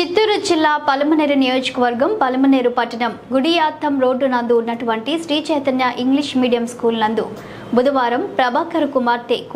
చిత్తూరు జిల్లా పలమనేరు నియోజకవర్గం పలమనేరు పట్టణం గుడియాత్తం రోడ్డు నందు ఉన్నటువంటి Shri Chaitanya English medium school నందు బుధవారం ప్రభాకర్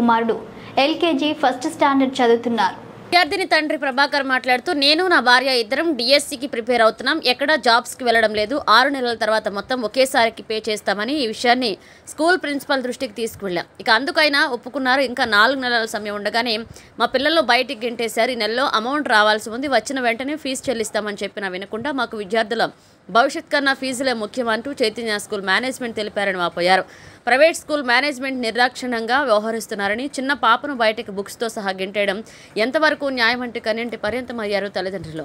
కుమారుడు ఎల్కేజీ ఫస్ట్ స్టాండర్డ్ చదువుతున్నారు. విద్యార్థిని తండ్రి ప్రభాకర్ మాట్లాడుతూ నేను నా భార్య ఇద్దరం డిఎస్సికి ప్రిపేర్ అవుతున్నాం. ఎక్కడా జాబ్స్కి వెళ్ళడం లేదు. 6 నెలల తర్వాత మొత్తం ఒకేసారికి పే చేస్తామని ఈ విషయాన్ని స్కూల్ ప్రిన్సిపల్ దృష్టికి తీసుకువెళ్ళాం. ఇక అందుకైనా ఒప్పుకున్నారు. ఇంకా 4 నెలల సమయం ఉండగానే మా పిల్లలు బయటికి గెంటేశారు. ఈ నెలలో అమౌంట్ రావాల్సి ఉంది, వచ్చిన వెంటనే ఫీజు చెల్లిస్తామని చెప్పినా వినకుండా మాకు విద్యార్థుల భవిష్యత్ కన్నా ఫీజులే ముఖ్యమంటూ చైతన్య స్కూల్ మేనేజ్మెంట్ తెలిపారని వాపోయారు. ప్రైవేట్ స్కూల్ మేనేజ్మెంట్ నిర్లక్ష్యంగా వ్యవహరిస్తున్నారని, చిన్న పాపను బయటకు బుక్స్తో సహా గెంటేయడం ఎంతవరకు న్యాయం అంటే కన్నింటి పర్యంతమయ్యారు తల్లిదండ్రులు.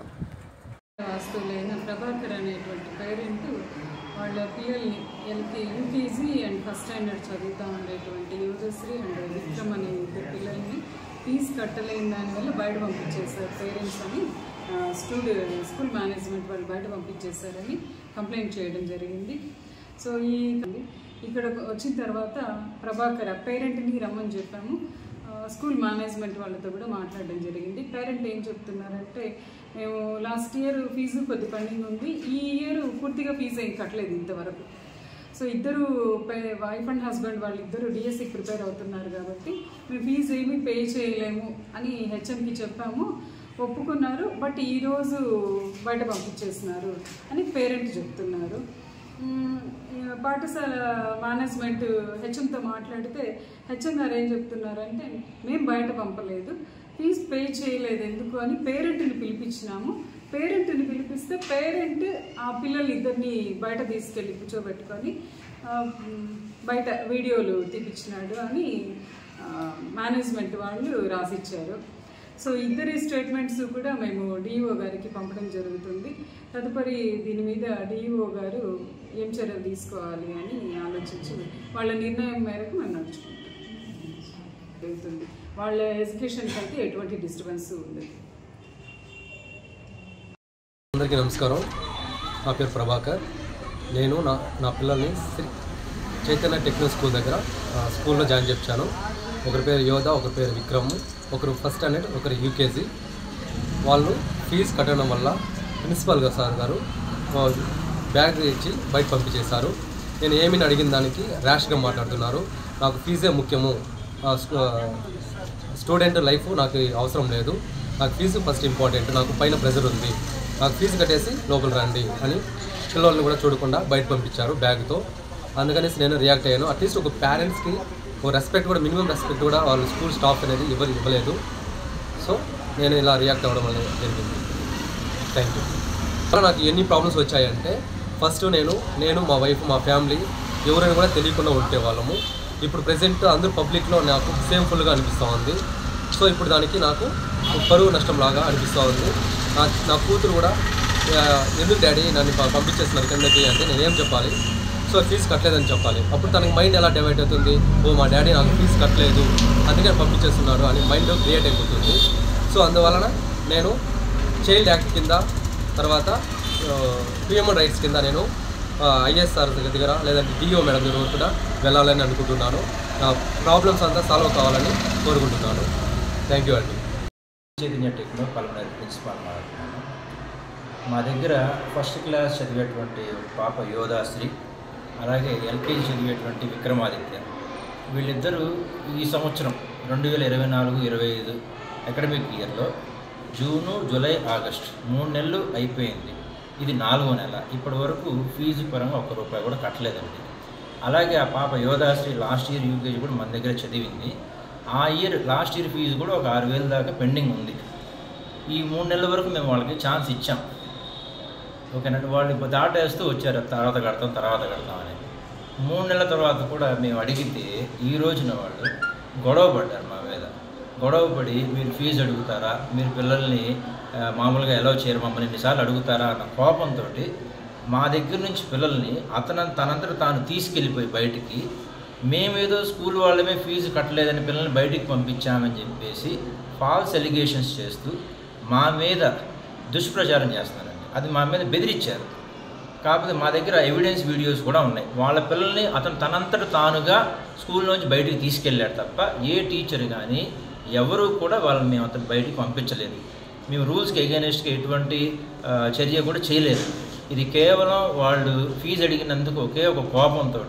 ప్రభాకర్ అనేటువంటి పేరెంట్ వాళ్ళ పిల్లల్ని యూకేజీ అండ్ ఫస్ట్ స్టాండర్డ్ చదువుతూ ఉండేటువంటి యోగశ్రీ అండ్ విక్రమ్ అనే ఇద్దరు పిల్లల్ని ఫీజు కట్టలేని దానివల్ల బయట పంపించేశారు పేరెంట్స్ అని స్కూల్ మేనేజ్మెంట్ వాళ్ళు బయట పంపించేశారని కంప్లైంట్ చేయడం జరిగింది. సో ఇక్కడ వచ్చిన తర్వాత ప్రభాకర్ పేరెంట్ని రమ్మని చెప్పాము. స్కూల్ మేనేజ్మెంట్ వాళ్ళతో కూడా మాట్లాడడం జరిగింది. పేరెంట్ ఏం చెప్తున్నారంటే, మేము లాస్ట్ ఇయర్ ఫీజు కొద్ది పెండింగ్ ఉంది, ఈ ఇయర్ పూర్తిగా ఫీజు ఏం కట్టలేదు ఇంతవరకు. సో ఇద్దరు వైఫ్ అండ్ హస్బెండ్ వాళ్ళు ఇద్దరు డిఎస్సికి ప్రిపేర్ అవుతున్నారు కాబట్టి మేము ఫీజు ఏమీ పే చేయలేము అని హెచ్ఎంకి చెప్పాము. ఒప్పుకున్నారు. బట్ ఈరోజు బయట పంపించేస్తున్నారు అని పేరెంట్ చెప్తున్నారు. పాఠశాల మేనేజ్మెంట్ హెచ్ఎంతో మాట్లాడితే హెచ్ఎం గారు ఏం చెప్తున్నారంటే, మేము బయట పంపలేదు, ఫీజు పే చేయలేదు ఎందుకు అని పేరెంట్ని పిలిపించినాము. పేరెంట్ని పిలిపిస్తే పేరెంట్ ఆ పిల్లలు ఇద్దరిని బయట తీసుకెళ్ళి కూర్చోబెట్టుకొని బయట వీడియోలు తీపించినాడు అని మేనేజ్మెంట్ వాళ్ళు రాసిచ్చారు. సో ఇద్దరి స్టేట్మెంట్స్ కూడా మేము డిఈఓ గారికి పంపడం జరుగుతుంది. తదుపరి దీని మీద డిఈఓ గారు ఏం చర్యలు తీసుకోవాలి అని ఆలోచించి వాళ్ళ నిర్ణయం మేరకు మేము నడుచుకుంటాం. వాళ్ళ ఎడ్యుకేషన్కి అయితే ఎటువంటి డిస్టర్బెన్స్ ఉండదు. అందరికీ నమస్కారం. నా పేరు ప్రభాకర్. నేను నా పిల్లల్ని చైతన్య టెక్నో స్కూల్ దగ్గర స్కూల్లో జాయిన్ చేయించాను. ఒకరి పేరు యోధ, ఒకరి పేరు విక్రమ్, ఒకరు ఫస్ట్ స్టాండర్డ్, ఒకరు యూకేజీ. వాళ్ళు ఫీజు కట్టడం వల్ల ప్రిన్సిపల్ సార్ గారు బ్యాగ్ ఇచ్చి బయట పంపించేశారు. నేను ఏమని అడిగిన దానికి ర్యాష్గా మాట్లాడుతున్నారు. నాకు ఫీజే ముఖ్యము, స్టూడెంట్ లైఫ్ నాకు అవసరం లేదు, నాకు ఫీజు ఫస్ట్ ఇంపార్టెంట్, నాకు పైన ప్రెజర్ ఉంది, నాకు ఫీజు కట్టేసి లోపల రండి అని పిల్లల్ని కూడా చూడకుండా బయట పంపించారు బ్యాగ్తో. అందుకనేసి నేను రియాక్ట్ అయ్యాను. అట్లీస్ట్ ఒక పేరెంట్స్కి ఒక రెస్పెక్ట్ కూడా, మినిమం రెస్పెక్ట్ కూడా వాళ్ళు స్కూల్ స్టాఫ్ అనేది ఇవ్వలేదు. సో నేను ఇలా రియాక్ట్ అవ్వడం అనేది జరిగింది. Thank you. నాకు ఎన్ని ప్రాబ్లమ్స్ వచ్చాయంటే, ఫస్ట్ నేను మా వైఫ్, మా ఫ్యామిలీ ఎవరైనా కూడా తెలియకుండా ఉండేవాళ్ళము. ఇప్పుడు ప్రెజెంట్ అందరూ పబ్లిక్లో నాకు సేమ్ఫుల్గా అనిపిస్తూ ఉంది. సో ఇప్పుడు దానికి నాకు పరువు నష్టం లాగా అనిపిస్తూ ఉంది. నా కూతురు కూడా ఎందుకు డాడీ నన్ను పంపించేస్తున్నారు కిందకి అంటే నేనేం చెప్పాలి? సో ఫీజు కట్టలేదని చెప్పాలి. అప్పుడు తనకి మైండ్ ఎలా డివైడ్ అవుతుంది, ఓ మా డాడీ నాకు ఫీజు కట్టలేదు అందుకే పంపించేస్తున్నాడు అని మైండ్ క్రియేట్ అయిపోతుంది. సో అందువలన నేను చైల్డ్ యాక్ట్ కింద, తర్వాత హ్యూమన్ రైట్స్ కింద నేను ఐఎస్ఆర్ దగ్గర లేదంటే డిఓ మేడం దగ్గర కూడా వెళ్ళాలని అనుకుంటున్నాను. నా ప్రాబ్లమ్స్ అంతా సాల్వ్ కావాలని కోరుకుంటున్నాను. థ్యాంక్ యూ అండి. చైతన్య టెక్నో పలమనేరు ప్రిన్సిపాల్ మాట్లాడుతున్నాను. మా దగ్గర ఫస్ట్ క్లాస్ చదివేటువంటి పాప యోధాశ్రీ, అలాగే ఎల్కేజీ చదివేటువంటి విక్రమాదిత్య, వీళ్ళిద్దరూ ఈ సంవత్సరం 2024-25 అకాడమిక్ ఇయర్లో జూను, జూలై, ఆగస్టు 3 నెలలు అయిపోయింది. ఇది 4వ నెల. ఇప్పటి వరకు ఫీజు పరంగా ₹1 కూడా కట్టలేదండి. అలాగే ఆ పాప యోధాశ్రీ లాస్ట్ ఇయర్ యూకేజీ కూడా మన దగ్గర చదివింది. ఆ ఇయర్ లాస్ట్ ఇయర్ ఫీజు కూడా ఒక 6,000 దాకా పెండింగ్ ఉంది. ఈ 3 నెలల వరకు మేము వాళ్ళకి ఛాన్స్ ఇచ్చాం. ఓకేనండి. వాళ్ళు ఇప్పుడు దాటేస్తూ వచ్చారు, తర్వాత కడతామని. 3 నెలల తర్వాత కూడా మేము అడిగితే ఈ రోజున వాళ్ళు గొడవ పడ్డారు మా మీద. గొడవపడి మీరు ఫీజు అడుగుతారా, మీరు పిల్లల్ని మామూలుగా ఎలా చేయరు, మమ్మల్ని ఎన్నిసార్లు అడుగుతారా అన్న కోపంతో మా దగ్గర నుంచి పిల్లల్ని తనంతట తాను తీసుకెళ్ళిపోయి బయటికి, మేమేదో స్కూల్ వాళ్ళమే ఫీజు కట్టలేదని పిల్లల్ని బయటికి పంపించామని చెప్పేసి ఫాల్స్ ఎలిగేషన్స్ చేస్తూ మా మీద దుష్ప్రచారం చేస్తున్నారండి. అది మా మీద బెదిరించారు. కాకపోతే మా దగ్గర ఎవిడెన్స్ వీడియోస్ కూడా ఉన్నాయి. వాళ్ళ పిల్లల్ని తనంతట తానుగా స్కూల్ నుంచి బయటికి తీసుకెళ్ళాడు తప్ప ఏ టీచర్ కానీ ఎవరు కూడా వాళ్ళని మేము బయటికి పంపించలేదు. మేము రూల్స్కి ఎగైనెస్ట్గా ఎటువంటి చర్య కూడా చేయలేదు. ఇది కేవలం వాళ్ళు ఫీజు అడిగినందుకు ఒకే ఒక కోపంతో